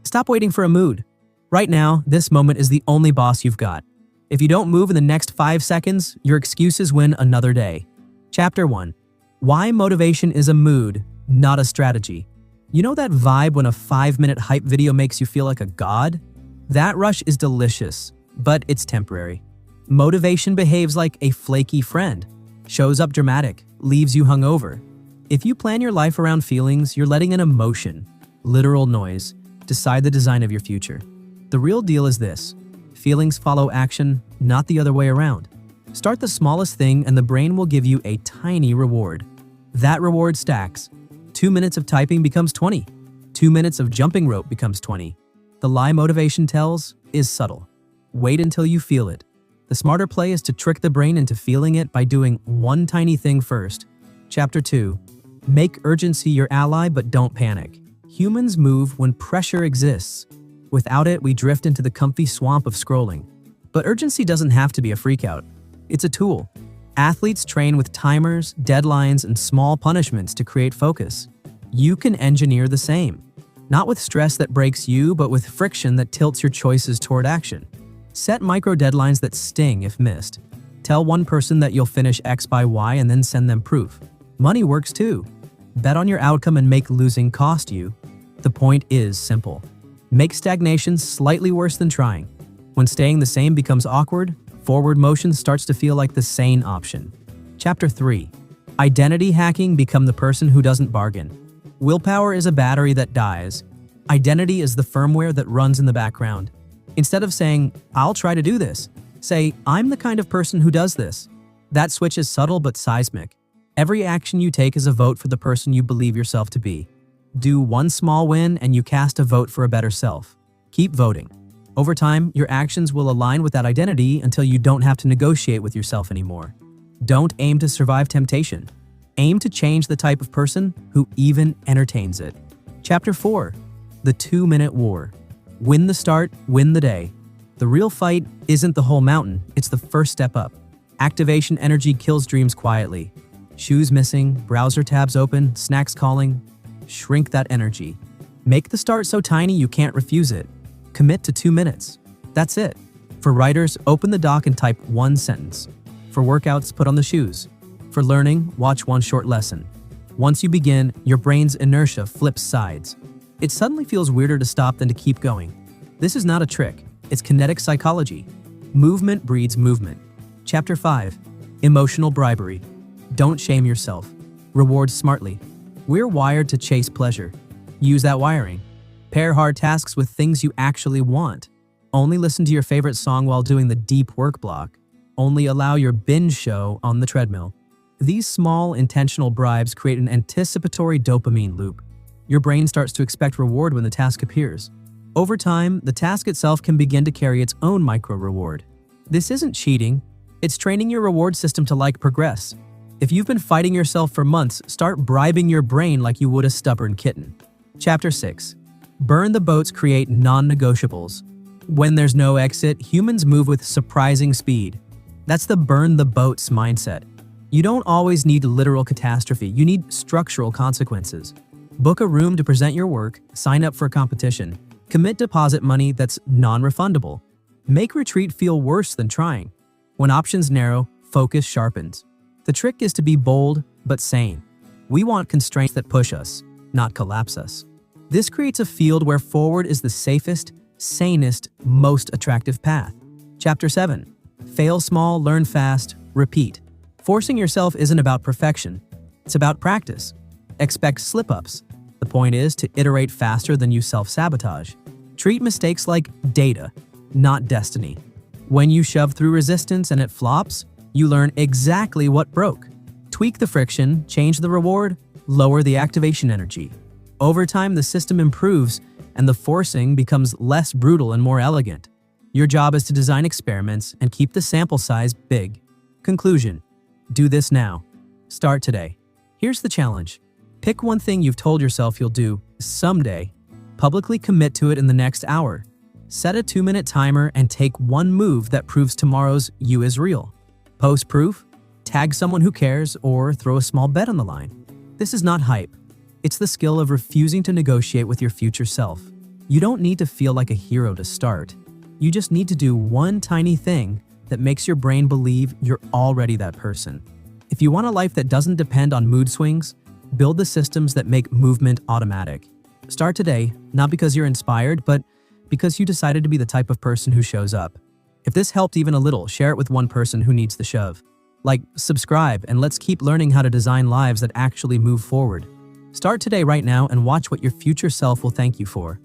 Stop waiting for a mood. Right now, this moment is the only boss you've got. If you don't move in the next 5 seconds, your excuses win another day. Chapter 1. Why motivation is a mood, not a strategy. You know that vibe when a 5-minute hype video makes you feel like a god? That rush is delicious, but it's temporary. Motivation behaves like a flaky friend. Shows up dramatic, leaves you hungover. If you plan your life around feelings, you're letting an emotion, literal noise, decide the design of your future. The real deal is this: feelings follow action, not the other way around. Start the smallest thing and the brain will give you a tiny reward. That reward stacks. 2 minutes of typing becomes 20. 2 minutes of jumping rope becomes 20. The lie motivation tells is subtle. Wait until you feel it. The smarter play is to trick the brain into feeling it by doing one tiny thing first. Chapter 2. Make urgency your ally, but don't panic. Humans move when pressure exists. Without it, we drift into the comfy swamp of scrolling. But urgency doesn't have to be a freakout. It's a tool. Athletes train with timers, deadlines, and small punishments to create focus. You can engineer the same. Not with stress that breaks you, but with friction that tilts your choices toward action. Set micro deadlines that sting if missed. Tell one person that you'll finish X by Y and then send them proof. Money works too. Bet on your outcome and make losing cost you. The point is simple. Make stagnation slightly worse than trying. When staying the same becomes awkward, forward motion starts to feel like the sane option. Chapter 3. Identity hacking. Become the person who doesn't bargain. Willpower is a battery that dies. Identity is the firmware that runs in the background. Instead of saying, "I'll try to do this," say, "I'm the kind of person who does this." That switch is subtle but seismic. Every action you take is a vote for the person you believe yourself to be. Do one small win and you cast a vote for a better self. Keep voting. Over time, your actions will align with that identity until you don't have to negotiate with yourself anymore. Don't aim to survive temptation. Aim to change the type of person who even entertains it. Chapter 4. The 2-minute war. Win the start, win the day. The real fight isn't the whole mountain, it's the first step up. Activation energy kills dreams quietly. Shoes missing, browser tabs open, snacks calling. Shrink that energy. Make the start so tiny you can't refuse it. Commit to 2 minutes. That's it. For writers, open the doc and type one sentence. For workouts, put on the shoes. For learning, watch one short lesson. Once you begin, your brain's inertia flips sides. It suddenly feels weirder to stop than to keep going. This is not a trick. It's kinetic psychology. Movement breeds movement. Chapter 5. Emotional bribery. Don't shame yourself. Reward smartly. We're wired to chase pleasure. Use that wiring. Pair hard tasks with things you actually want. Only listen to your favorite song while doing the deep work block. Only allow your binge show on the treadmill. These small, intentional bribes create an anticipatory dopamine loop. Your brain starts to expect reward when the task appears. Over time, the task itself can begin to carry its own micro-reward. This isn't cheating. It's training your reward system to like progress. If you've been fighting yourself for months, start bribing your brain like you would a stubborn kitten. Chapter 6. Burn the boats. Create non-negotiables. When there's no exit, humans move with surprising speed. That's the burn the boats mindset. You don't always need literal catastrophe. You need structural consequences. Book a room to present your work, sign up for a competition, commit deposit money that's non-refundable. Make retreat feel worse than trying. When options narrow, focus sharpens. The trick is to be bold but sane. We want constraints that push us, not collapse us. This creates a field where forward is the safest, sanest, most attractive path. Chapter 7. Fail small, learn fast, repeat. Forcing yourself isn't about perfection. It's about practice. Expect slip-ups. The point is to iterate faster than you self-sabotage. Treat mistakes like data, not destiny. When you shove through resistance and it flops, you learn exactly what broke. Tweak the friction, change the reward, lower the activation energy. Over time, the system improves and the forcing becomes less brutal and more elegant. Your job is to design experiments and keep the sample size big. Conclusion. Do this now. Start today. Here's the challenge. Pick one thing you've told yourself you'll do someday. Publicly commit to it in the next hour. Set a 2-minute timer and take one move that proves tomorrow's you is real. Post proof, tag someone who cares, or throw a small bet on the line. This is not hype. It's the skill of refusing to negotiate with your future self. You don't need to feel like a hero to start. You just need to do one tiny thing that makes your brain believe you're already that person. If you want a life that doesn't depend on mood swings, build the systems that make movement automatic. Start today, not because you're inspired, but because you decided to be the type of person who shows up. If this helped even a little, share it with one person who needs the shove. Like, subscribe, and let's keep learning how to design lives that actually move forward. Start today right now and watch what your future self will thank you for.